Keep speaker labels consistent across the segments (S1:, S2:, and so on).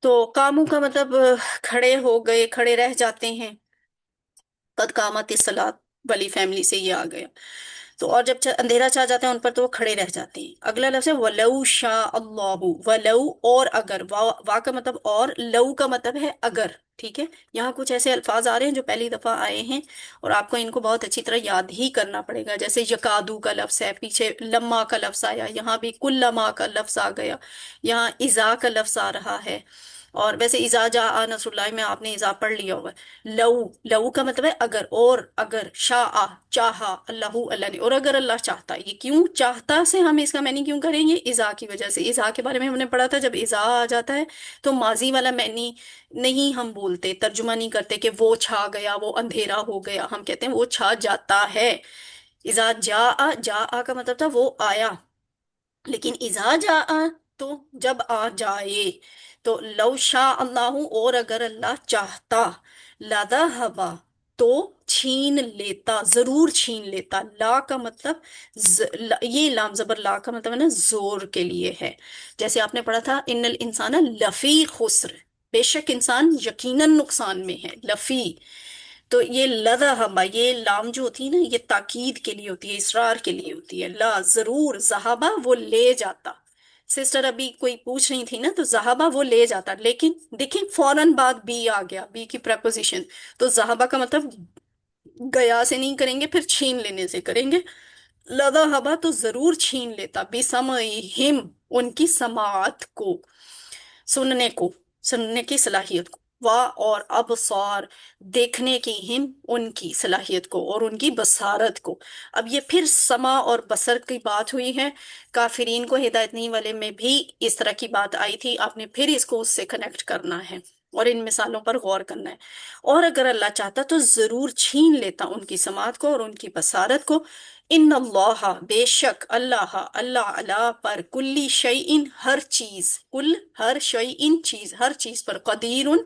S1: تو कामू का मतलब खड़े हो गए, खड़े रह जाते हैं। कद कामत सलात वाली फैमिली से ये आ गया। तो और जब अंधेरा छा जाता है उन पर तो वो खड़े रह जाते हैं। अगला लफ्ज है वलऊ शाह अल्लाहु, वलऊ और अगर, वा का मतलब और, लऊ का मतलब है अगर। ठीक है। यहाँ कुछ ऐसे अल्फाज आ रहे हैं जो पहली दफा आए हैं और आपको इनको बहुत अच्छी तरह याद ही करना पड़ेगा। जैसे यकादू का लफ्ज है, पीछे लम्मा का लफ्ज आया, यहाँ भी कुल्लमा का लफ्ज आ गया, यहाँ इजा का लफ्ज आ रहा है। और वैसे इजा जा आ नसरुल्लाह में आपने इजा पढ़ लिया हुआ है। लऊ, लऊ का मतलब है अगर, और अगर, शाह चाहा, अल्लाहू अल्लाह ने, और अगर अल्लाह चाहता। ये क्यों चाहता से हम इसका मैनी क्यों करेंगे? इजा की वजह से। इजा के बारे में हमने पढ़ा था, जब इजा आ जाता है तो माजी वाला मैनी नहीं हम बोलते, तर्जुमा नहीं करते कि वो छा गया, वो अंधेरा हो गया। हम कहते हैं वो छा जाता है। इजा जा आ का मतलब था वो आया, लेकिन इजा जा तो जब आ जाए। तो लव शाह अल्लाह, और अगर अल्लाह चाहता, लादा हवा तो छीन लेता, जरूर छीन लेता। ला का मतलब ये लाम जबर ला का मतलब है ना जोर के लिए है। जैसे आपने पढ़ा था इन्नल इंसान लफी खुस्र, बेशक इंसान यकीनन नुकसान में है, लफी। तो ये लदा हबा, ये लाम जो होती है ना, ये ताकीद के लिए होती है, इसरार के लिए होती है। ला जरूर, जहाबा वो ले जाता। सिस्टर अभी कोई पूछ रही थी ना, तो जहाबा वो ले जाता, लेकिन देखिए फौरन बाद बी आ गया, बी की प्रपोजिशन। तो जहाबा का मतलब गया से नहीं करेंगे, फिर छीन लेने से करेंगे। लदा हबा तो जरूर छीन लेता, बेसमहिम उनकी समात को, सुनने को, सुनने की सलाहियत को। वाह और अबसार देखने की, हिम उनकी सलाहियत को और उनकी बसारत को। अब ये फिर समा और बसर की बात हुई है। काफिरीन को हिदायत नहीं वाले में भी इस तरह की बात आई थी, आपने फिर इसको उससे कनेक्ट करना है और इन मिसालों पर गौर करना है। और अगर अल्लाह चाहता तो जरूर छीन लेता उनकी समात को और उनकी बसारत को। इन अल्लाह बेशक अल्लाह, अल्लाह अल्लाह पर, कुल्ली शैइन हर चीज, कुल हर शैइन चीज, हर चीज पर, कदीरुन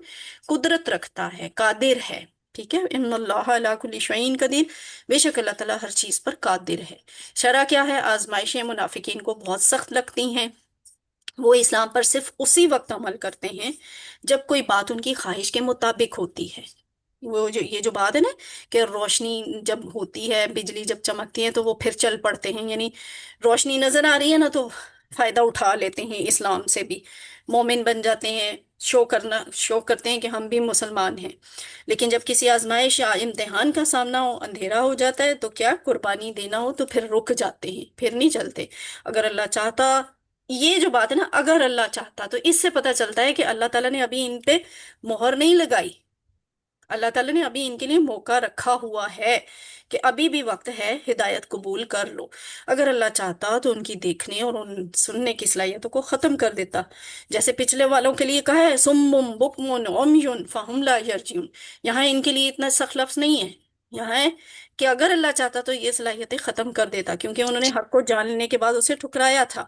S1: कुदरत रखता है, कादिर है। ठीक है। इन अल्लाह अला कुल्ली शैइन कदीर, बेशक अल्लाह ताला हर चीज पर कादिर है। शरा क्या है? आजमाइशें मुनाफिकीन को बहुत सख्त लगती हैं। वो इस्लाम पर सिर्फ उसी वक्त अमल करते हैं जब कोई बात उनकी ख्वाहिश के मुताबिक होती है। वो जो ये जो बात है ना कि रोशनी जब होती है, बिजली जब चमकती है तो वो फिर चल पड़ते हैं, यानी रोशनी नजर आ रही है ना तो फायदा उठा लेते हैं, इस्लाम से भी मोमिन बन जाते हैं, शो करते हैं कि हम भी मुसलमान हैं। लेकिन जब किसी आजमाइश या इम्तिहान का सामना हो, अंधेरा हो जाता है, तो क्या कुर्बानी देना हो तो फिर रुक जाते हैं, फिर नहीं चलते। अगर अल्लाह चाहता, ये जो बात है ना, अगर अल्लाह चाहता, तो इससे पता चलता है कि अल्लाह ताला ने अभी इन पे मोहर नहीं लगाई। अल्लाह ताला ने अभी इनके लिए मौका रखा हुआ है कि अभी भी वक्त है, हिदायत कबूल कर लो। अगर अल्लाह चाहता तो उनकी देखने और उन सुनने की सलाहियतों को खत्म कर देता। जैसे पिछले वालों के लिए कहा है सुम्मुम बुकमुन उम्युन फहुम ला यरजिउन। यहाँ इनके लिए इतना सख्त लफ्ज नहीं है। यहाँ है कि अगर अल्लाह चाहता तो ये सलाहियतें खत्म कर देता, क्योंकि उन्होंने हक को जानने के बाद उसे ठुकराया था।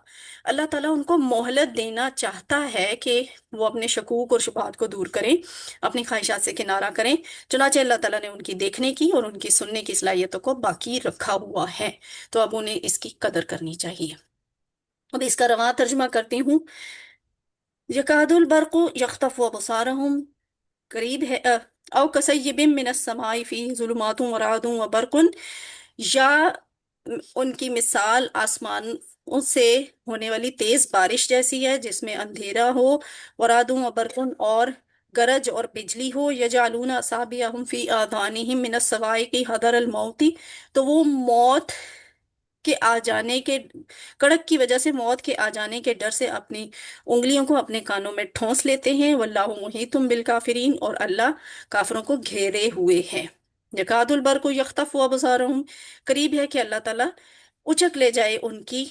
S1: अल्लाह ताला उनको मोहलत देना चाहता है कि वो अपने शकूक और शुबहात को दूर करें, अपनी ख्वाहिशात से किनारा करें। चुनाचे अल्लाह ताला ने उनकी देखने की और उनकी सुनने की सलाहियतों को बाकी रखा हुआ है, तो अब उन्हें इसकी कदर करनी चाहिए। अब इसका रवां तर्जुमा करती हूँ। यकादुल बरकु यख्तफु अबसारहुम, करीब है औ कसय्यिबिम मिनस समाई फी ज़ुलुमातुन व रअदुन व बरकुन, या उनकी मिसाल आसमान से होने वाली तेज बारिश जैसी है जिसमें अंधेरा हो, वरादुन व बरकुन और गरज और बिजली हो, यजालून असाबियहुम फी आदानिहिम मिनस सवाइक़ि हदर अल मौती। तो वो मौत के आ जाने के, कड़क की वजह से मौत के आ जाने के डर से अपनी उंगलियों को अपने कानों में ठोंस लेते हैं। वल्लाहु मुहीतुम बिल काफिरीन, और अल्लाह काफिरों को घेरे हुए है। यकादुल बरकु यख्तफु अबसारहुम, करीब है कि अल्लाह ताला उचक ले जाए उनकी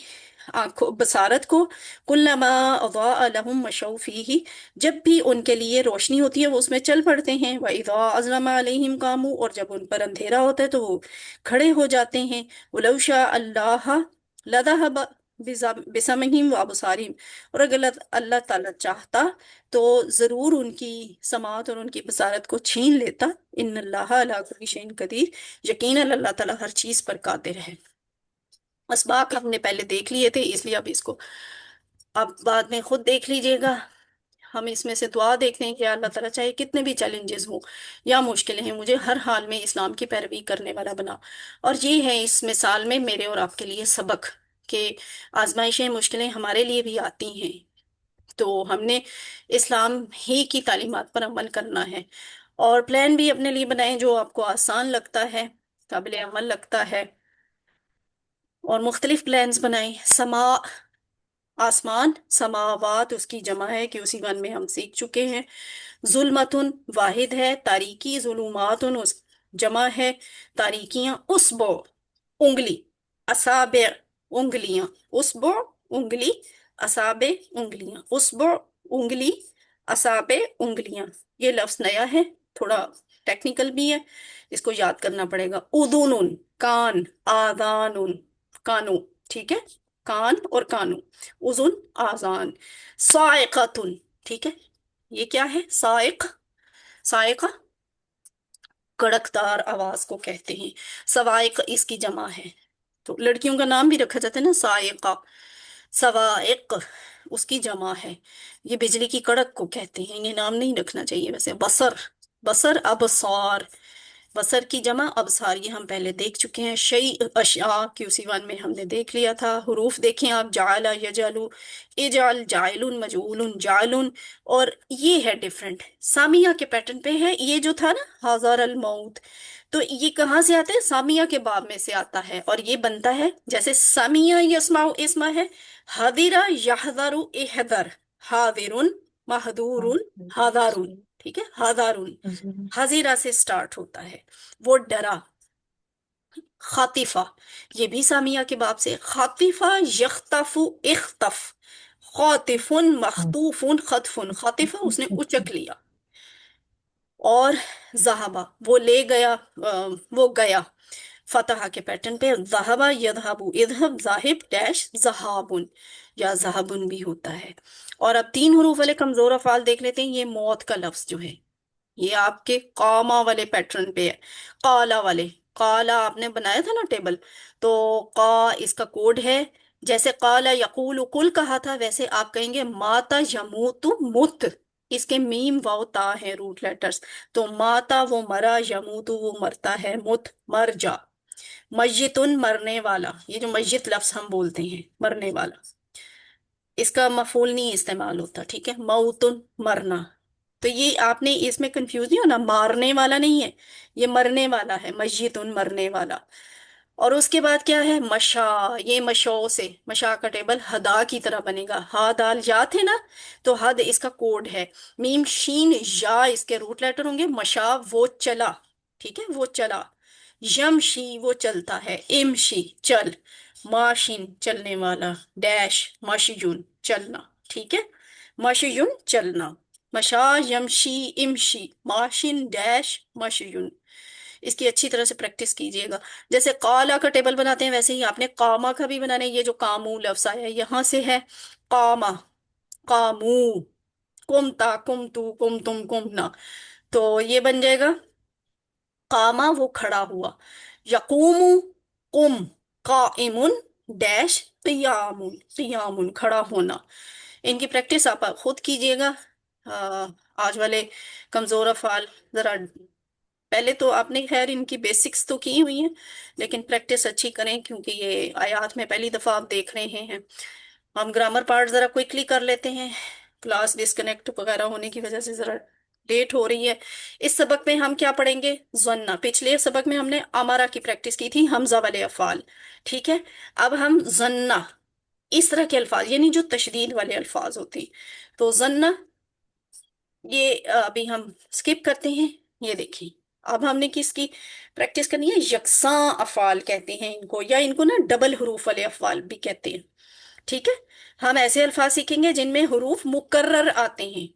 S1: आंखों बसारत को। कुल्लमा अज़ाअ लहुम मशौ फीही, जब भी उनके लिए रोशनी होती है वो उसमें चल पड़ते हैं। व इज़ा अज़लमा अलैहिम कामू, और जब उन पर अंधेरा होता है तो वो खड़े हो जाते हैं। वलौ शा अल्लाह लज़हब बिसमहिम व अबसारिहिम, और अगर अल्लाह ताला चाहता तो जरूर उनकी समात और उनकी बसारत को छीन लेता। इन अल्लाह अला कुल्ली शैइन कदीर, यकीनन अल्लाह ताला हर चीज पर कादिर है। असबाक हमने पहले देख लिए थे, इसलिए अब इसको आप बाद में खुद देख लीजिएगा। ہم اس میں سے دعا دیکھتے ہیں کہ یا اللہ تعالیٰ چاہے کتنے بھی چیلنجز ہوں یا مشکلیں ہیں، مجھے ہر حال میں اسلام کی پیروی کرنے والا بنا۔ اور یہ ہے اس مثال میں میرے اور آپ کے لیے سبق، کہ آزمائشیں مشکلیں ہمارے لیے بھی آتی ہیں، تو ہم نے اسلام ہی کی تعلیمات پر عمل کرنا ہے، اور پلان بھی اپنے لیے بنائیں جو آپ کو آسان لگتا ہے، قابل عمل لگتا ہے، اور مختلف پلانز بنائیں۔ آسمان، سماوات اس کی جمع ہے کہ اسی ون میں ہم سیکھ چکے ہیں۔ ظلمتن واحد ہے، تاریکی، ظلماتن اس جمع ہے، تاریکیاں، اسبع انگلی، اصابع انگلیاں، اسبع انگلی، اصابع انگلیاں، اسبع انگلی، اصابع انگلیاں۔ یہ لفظ نیا ہے، تھوڑا ٹیکنیکل بھی ہے، اس کو یاد کرنا پڑے گا۔ اذن کان، آذان کانوں، ٹھیک ہے، کان اور کانوں، اذن آذان۔ صاعقۃ، ٹھیک ہے، یہ کیا ہے؟ صاعق، صاعقہ کڑکدار آواز کو کہتے ہیں، صواعق اس کی جمع ہے، تو لڑکیوں کا نام بھی رکھا جاتا ہے نا صاعقہ، صواعق اس کی جمع ہے، یہ بجلی کی کڑک کو کہتے ہیں، یہ نام نہیں رکھنا چاہیے ویسے۔ بصر، بصر ابصار، بصر کی جمع ابصار، یہ ہم پہلے دیکھ چکے ہیں۔ شیء، اشیاء کی اسی ون میں ہم نے دیکھ لیا تھا۔ حروف دیکھیں آپ، جعل، یجعلو، اجعل، جاعل، مجعول، جعل، اور یہ ہے ڈفرنٹ، سامیہ کے پیٹرن پہ ہے۔ یہ جو تھا نا حضر الموت، تو یہ کہاں سے آتا ہے؟ سامیہ کے باب میں سے آتا ہے، اور یہ بنتا ہے جیسے سامیہ یسمع اسما ہے، حذر یحذر احذر، حاضر محذور حاضر، ٹھیک ہے، حاضر، حذیرہ سے سٹارٹ ہوتا ہے، وہ ڈرا۔ خاطفہ، یہ بھی سامیہ کے باب سے، خاطفہ یختف اختف، خاطف مخطوف خطف، خاطفہ اس نے اچک لیا۔ اور ذہبہ وہ لے گیا، وہ گیا، فتح کے پیٹرن پہ، ذہبہ یذہب، اذہب ذاہب ڈیش ذہابن، یا ذہبن بھی ہوتا ہے۔ اور اب تین حروف والے کمزور افعال دیکھ لیتے ہیں۔ یہ موت کا لفظ جو ہے، یہ آپ کے قاما والے پیٹرن پہ ہے، قالا والے، قالا آپ نے بنایا تھا نا ٹیبل، تو قا اس کا کوڈ ہے، جیسے قالا یقول کل کہا تھا، ویسے آپ کہیں گے ماتا یموت مت، اس کے میم واو تا ہے روٹ لیٹرز، تو ماتا وہ مرا، یموت وہ مرتا ہے، مت مر جا۔ میتن مرنے والا، یہ جو میت لفظ ہم بولتے ہیں مرنے والا، اس کا مفعول نہیں استعمال ہوتا، ٹھیک ہے، موتن مرنا، تو یہ آپ نے اس میں کنفیوز نہیں ہونا، مارنے والا نہیں ہے، یہ مرنے والا ہے، میتن مرنے والا۔ اور اس کے بعد کیا ہے؟ مشا، یہ مشو سے، مشا کا ٹیبل ہدا کی طرح بنے گا، ہا دال یا تھے نا، تو حد اس کا کوڈ ہے، میم شین یا اس کے روٹ لیٹر ہوں گے، مشا وہ چلا، ٹھیک ہے، وہ چلا، یمشی وہ چلتا ہے، امشی چل، ماشین چلنے والا، ڈیش ماشیون چلنا، ٹھیک ہے، ماشیون چلنا، مشا یمشی امشی ماشین ڈیش ماشیون۔ اس کی اچھی طرح سے پریکٹس کیجئے گا، جیسے قالا کا ٹیبل بناتے ہیں ویسے ہی آپ نے قاما کا بھی بنانا ہے۔ یہ جو کامو لفظ آیا ہے یہاں سے ہے، قاما، قامو، کمتا، کمتو، کمتم، کمنا، تو یہ بن جائے گا قاما وہ کھڑا ہوا، یقوم قم، قائم ڈیش قیام، قیام کھڑا ہونا۔ ان کی پریکٹس آپ خود کیجئے گا۔ آج والے کمزور افعال ذرا پہلے تو آپ نے خیر ان کی بیسکس تو کی ہوئی ہیں، لیکن پریکٹس اچھی کریں، کیونکہ یہ آیات میں پہلی دفعہ آپ دیکھ رہے ہیں۔ ہم گرامر پارٹ ذرا کوئکلی کر لیتے ہیں، کلاس ڈسکنیکٹ وغیرہ ہونے کی وجہ سے ذرا لیٹ ہو رہی ہے۔ اس سبق میں ہم کیا پڑھیں گے؟ ظنہ، پچھلے سبق میں ہم نے امارا کی پریکٹس کی تھی، حمزہ والے افعال، ٹھیک ہے، اب ہم ظنہ، اس طرح کے الفاظ یعنی جو تشدید والے الفاظ ہوتے ہیں، تو ظنہ یہ ابھی ہم سکپ کرتے ہیں۔ یہ دیکھیں، اب ہم نے کس کی پریکٹس کرنی ہے؟ یکساں افعال کہتے ہیں ان کو، یا ان کو نا ڈبل حروف والے افعال بھی کہتے ہیں، ٹھیک ہے۔ ہم ایسے الفاظ سیکھیں گے جن میں حروف مکرر آتے ہیں،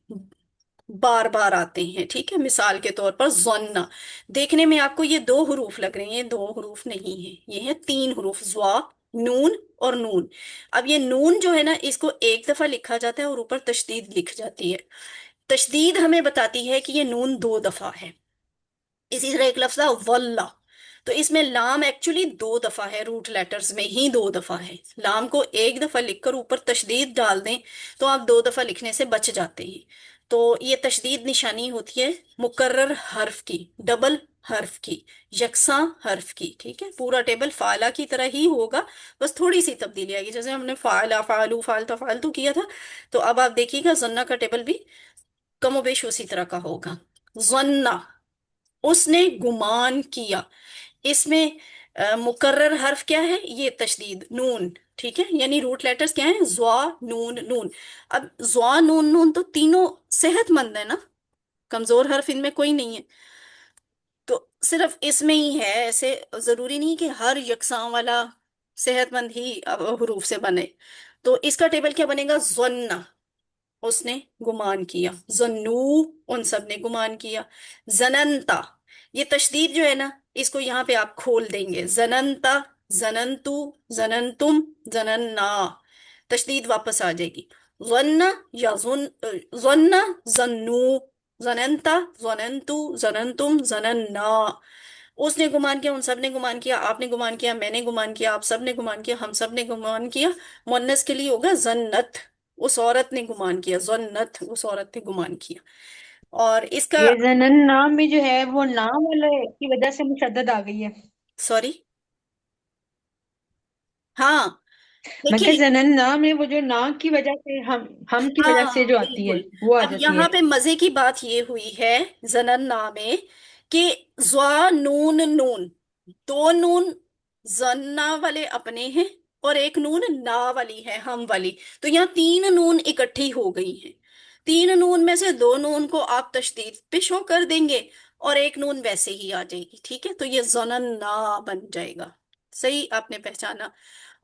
S1: بار بار آتے ہیں، ٹھیک ہے، مثال کے طور پر ظنہ، دیکھنے میں آپ کو یہ دو حروف لگ رہے ہیں، دو حروف نہیں ہیں، یہ ہیں تین حروف، زوا، نون اور نون۔ اب یہ نون جو ہے نا، اس کو ایک دفعہ لکھا جاتا ہے اور اوپر تشدید لکھ جاتی ہے، تشدید ہمیں بتاتی ہے کہ یہ نون دو دفعہ ہے۔ اسی طرح ایک لفظ ہے واللہ، تو اس میں لام ایکچولی دو دفعہ ہے، روٹ لیٹرز میں ہی دو دفعہ ہے، لام کو ایک دفعہ لکھ کر اوپر تشدید ڈال دیں تو آپ دو دفعہ لکھنے سے بچ جاتے ہیں۔ तो ये तशदीद निशानी होती है मुकर्रर हर्फ की, डबल हर्फ की, यकसां हर्फ की। ठीक है, पूरा टेबल फाला की तरह ही होगा, बस थोड़ी सी तब्दीली आएगी। जैसे हमने फाला फालू फालता फालतू किया था, तो अब आप देखिएगा जन्ना का टेबल भी कमोबेश उसी तरह का होगा। जन्ना, उसने गुमान किया। इसमें मुकर्रर हर्फ क्या है? ये तशदीद नून। ठीक है, यानी रूट लेटर्स क्या है? ज्वा नून नून। अब ज्वा नून नून तो तीनों सेहतमंद है ना, कमजोर हर्फ इनमें कोई नहीं है। तो सिर्फ इसमें ही है, ऐसे जरूरी नहीं कि हर यकसां वाला सेहतमंद ही हरूफ से बने। तो इसका टेबल क्या बनेगा? जन्ना, उसने गुमान किया। जन्नू, उन सब ने गुमान किया। जनंता, ये तशदीद जो है ना, इसको यहाँ पे आप खोल देंगे। जनंता, जनंतु, जनंतुम, जनन्ना, तशदीद वापस आ जाएगी। जन्ना या जन्ना, जन्नू, जनंता, जनंतु, जनंतुम, जनन्ना। उसने गुमान किया, उन सब ने गुमान किया, आपने गुमान किया, मैंने गुमान किया, आप सब ने गुमान किया, हम सब ने गुमान किया। मुअन्नस के लिए होगा जन्नत, उस औरत ने गुमान किया। जन्नत, उस औरत ने गुमान किया। और इसका,
S2: ये जनन नाम में जो है वो नाम वाले की वजह से मुशद्दद आ गई है।
S1: सॉरी, हाँ,
S2: मैं क्या,
S1: देखिए,
S2: जनन नाम में वो जो नाम की वजह से हम की वजह से
S1: हाँ
S2: जो आती है
S1: बिल्कुल।
S2: वो आ
S1: अब
S2: जाती है।
S1: यहाँ पे मजे की बात ये हुई है जनन ना में कि ज्वा नून नून, दो नून जन्ना वाले अपने हैं और एक नून ना वाली है, हम वाली। तो यहाँ तीन नून इकट्ठी हो गई हैं। तीन नून में से दो नून को आप तशदीद पे शो कर देंगे और एक नून वैसे ही आ जाएगी। ठीक है, तो ये जनन ना बन जाएगा। सही आपने पहचाना।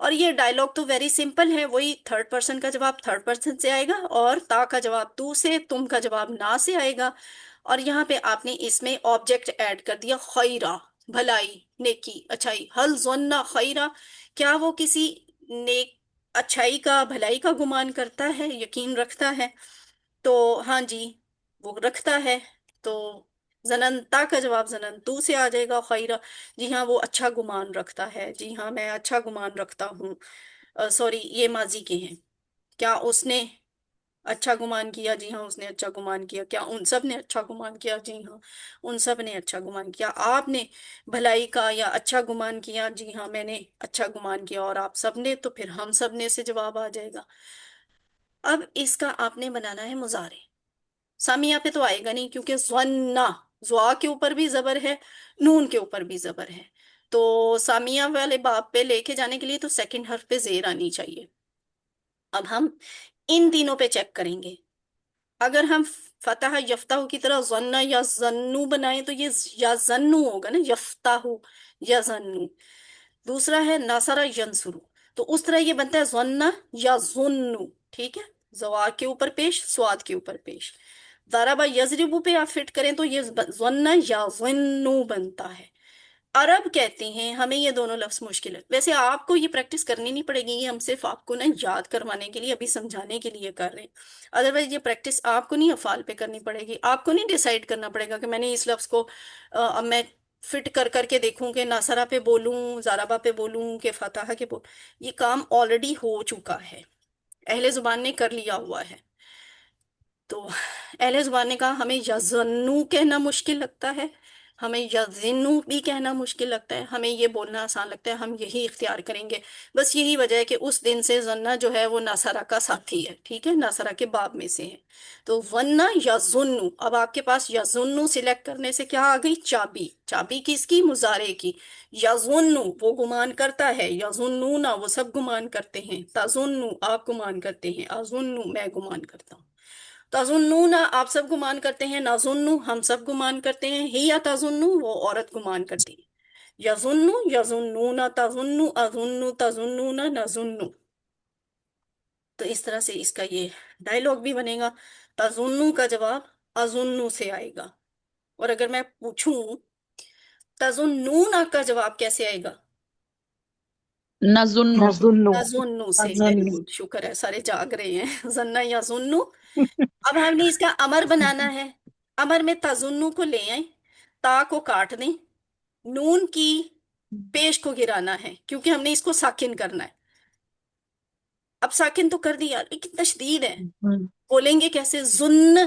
S1: और ये डायलॉग तो वेरी सिंपल है, वही थर्ड पर्सन का जवाब थर्ड पर्सन से आएगा, और ता का जवाब तू से, तुम का जवाब ना से आएगा। और यहाँ पे आपने इसमें ऑब्जेक्ट ऐड कर दिया खैरा, भलाई, नेकी, अच्छाई। हल जोन्ना खैरा, क्या वो किसी नेक, अच्छाई का, भलाई का गुमान करता है, यकीन रखता है? तो हाँ जी, वो रखता है। तो जननता का जवाब जननतू से आ जाएगा। खैरा, जी हाँ वो अच्छा गुमान रखता है, जी हाँ मैं अच्छा गुमान रखता हूँ। सॉरी, ये माजी के हैं। क्या उसने अच्छा गुमान किया? जी हाँ उसने अच्छा गुमान किया। क्या उन सब ने अच्छा गुमान किया? जी हाँ उन सब ने अच्छा गुमान किया। आपने भलाई का या अच्छा गुमान किया? जी हाँ मैंने अच्छा गुमान किया। और आप सब ने, तो फिर हम सब ने से जवाब आ जाएगा। अब इसका आपने बनाना है मुजारे। सामिया पे तो आएगा नहीं, क्योंकि ज़न्ना, ज़्वा के ऊपर भी जबर है, नून के ऊपर भी जबर है। तो सामिया वाले बाब पे लेके जाने के लिए तो सेकंड हर्फ पे जेर आनी चाहिए। अब हम इन तीनों पे चेक करेंगे। अगर हम फतह यफ्ताहु की तरह जन्ना या जन्नू बनाए तो ये या जन्नू होगा ना, यफ्ताहु या जन्नू। दूसरा है नासरा यंसुरु, तो उस तरह ये बनता है जन्ना या जुन्नु। ठीक है, जवा के ऊपर पेश, स्वाद के ऊपर पेश। दराबा यजरिबू पे आप फिट करें तो ये जन्ना या जन्नु बनता है। अरब कहते हैं हमें ये दोनों लफ्ज मुश्किल है। वैसे आपको ये प्रैक्टिस करनी नहीं पड़ेगी, ये हम सिर्फ आपको ना याद करवाने के लिए, अभी समझाने के लिए कर रहे हैं। अदरवाइज ये प्रैक्टिस आपको नहीं अफ़ाल पे करनी पड़ेगी। आपको नहीं डिसाइड करना पड़ेगा कि मैंने इस लफ्ज को अब मैं फिट कर करके देखूं कि नासरा पे बोलूं, जाराबा पे बोलूं, कि फतहा के बोल। ये काम ऑलरेडी हो चुका है, अहले जुबान ने कर लिया हुआ है। तो अहले जुबान ने कहा हमें यजन्नू कहना मुश्किल लगता है, हमें यजिन्नू भी कहना मुश्किल लगता है, हमें ये बोलना आसान लगता है, हम यही इख्तियार करेंगे। बस यही वजह है कि उस दिन से जन्ना जो है वो नासरा का साथी है। ठीक है, नासरा के बाब में से है। तो वन्ना यजुन्नु, अब आपके पास यजुन्नु सिलेक्ट करने से क्या आ गई? चाबी। चाबी किसकी? मुजारे की। यजुन्नु वो गुमान करता है, यजुन्नू ना वो सब गुमान करते हैं, तजुन्नु आप गुमान करते हैं, अजुन्नु मैं गुमान करता हूँ। तजुन्नूना आप सब गुमान करते हैं, नाजुन्नु हम सब गुमान करते हैं, ही या तजुन्नु वो औरत गुमान करती है। यजुन्नु यजुन्नूना तजुन्नु अजुन्नु तजुन्नूना नजुन्नु। तो इस तरह से इसका ये डायलॉग भी बनेगा। तजुन्नु का जवाब अजुन्नु से आएगा। और अगर मैं पूछूं तजुन्नूना का जवाब कैसे आएगा?
S3: नजुन्नु से।
S2: नजुन्नु।
S1: तजुन्नु से। वेरी
S2: नजुन्नु।
S1: गुड, शुक्र है सारे जाग रहे हैं। जन्ना या जुन्नु। अब हमने इसका अमर बनाना है। अमर में तजुन्नु को ले आए, ता को काट दें, नून की पेश को गिराना है, क्योंकि हमने इसको साकिन करना है। अब साकिन तो कर दिया लेकिन तशदीद है, बोलेंगे कैसे? जुन्न,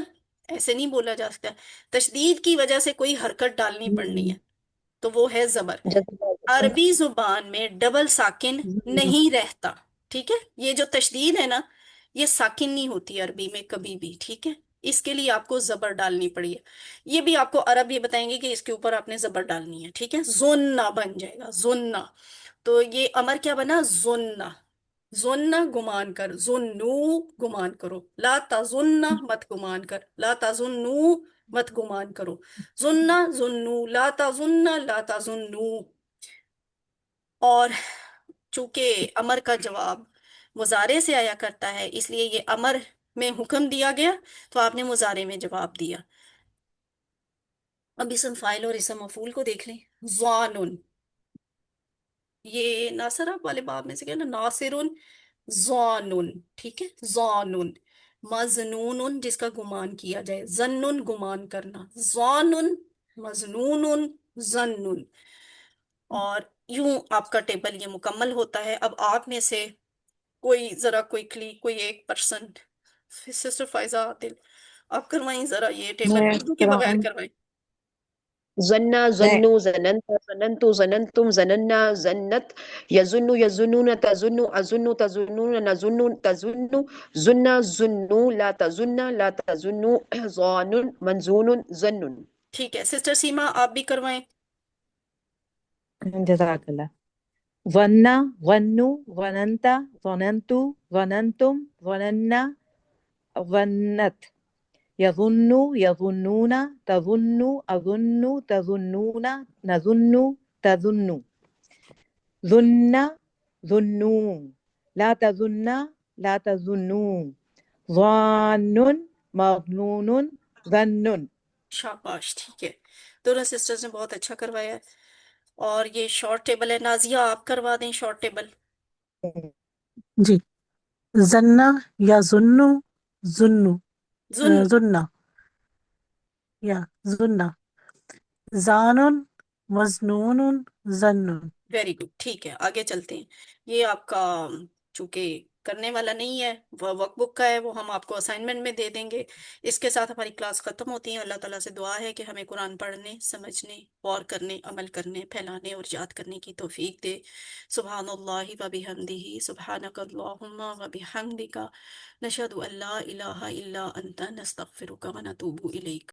S1: ऐसे नहीं बोला जा सकता। तशदीद की वजह से कोई हरकत डालनी पड़नी
S2: हम्म,
S1: है, तो वो है जबर।
S2: जैसे
S1: अरबी जुबान में डबल साकिन नहीं रहता। ठीक है, ये जो तशदीद है ना, ये साकिन नहीं होती अरबी में कभी भी। ठीक है, इसके लिए आपको जबर डालनी पड़ी है। ये भी आपको अरब ये बताएंगे कि इसके ऊपर आपने जबर डालनी है। ठीक है, जोन्ना बन जाएगा, जोन्ना। तो ये अमर क्या बना, जोन्ना। जोन्ना गुमान कर, जोन्नू गुमान करो, ला ताजुन्ना मत गुमान कर, ला ताजुन्नू मत गुमान करो, जुन्ना जुन्नू, ला ताजुन्ना ला ताजुन्नू। और चूंकि अमर का जवाब मुजारे से आया करता है, इसलिए ये अमर में हुक्म दिया गया, तो आपने मुजारे में जवाब दिया। अब इसम फाइल और इसम मफूल को देख लें। ज़ानुन, ये नासरफ वाले बाब में से क्या ना, नासिरुन, ज़ानुन। ठीक है, ज़ानुन। मजनूनुन, जिसका गुमान किया जाए, जन्नुन गुमान करना, ज़ानुन, मजनूनुन, जन्नुन। और यूं आपका टेबल ये मुकम्मल होता है। अब आप में से कोई जरा क्विकली, कोई एक पर्सन, सिस्टर फाइजा आतिल, आप करवाएं जरा ये टेबल,
S2: मैं
S1: उर्दू के बगैर
S2: कुरान
S1: करवाएं।
S2: जन्ना
S3: मैं
S2: जन्नु जननत जननतु जननतुम जनन्ना जन्नत यजुन्नु यजुन्नुन तजुन्नु अजुन्नु तजुन्नुन नजुन्नु तजुन्नु जुन्ना जुन्नु ला तजुन्नु ज़ानुन मंजूनुन जन्नुन।
S1: ठीक है, सिस्टर सीमा आप भी करवाएं।
S3: जज़ाकल्लाह। वन्ना वन्नु वनंता वनंतु वनंतुम वनन्ना वन्नत यज़ुन्नु यज़ुन्नूना तज़ुन्नु अज़ुन्नु तज़ुन्नूना नज़ुन्नु तज़ुन्नु ज़ुन्ना ज़ुन्नू ला तज़ुन्ना ला तज़ुन्नू ज़ान्नुन मज़नूनुन ज़न्नुन।
S1: शाबाश, ठीक है, दोनों सिस्टर्स ने बहुत अच्छा करवाया है। और ये शॉर्ट टेबल है, नाजिया आप करवा दें शॉर्ट टेबल।
S4: जी। जन्ना या जुन्नु, जुन्नु,
S1: जुन,
S4: जुन्ना या जुन्ना, जानुन, मजनूनुन, जन्नुन।
S1: Very good. ठीक है, आगे चलते हैं। ये आपका चूंकि करने वाला नहीं है, वह वर्कबुक का है, वो हम आपको असाइनमेंट में दे देंगे। इसके साथ हमारी क्लास खत्म होती है। अल्लाह ताला से दुआ है कि हमें कुरान पढ़ने, समझने, गौर करने, अमल करने, फैलाने और याद करने की तौफीक दे। सुब्हानल्लाहि व बिहम्दिही, सुब्हानकल्लाहुम्मा व बिहम्दिका, नशहदु अल्ला इलाहा इल्ला अंता, नस्तगफिरुका व नतूबु इलैक।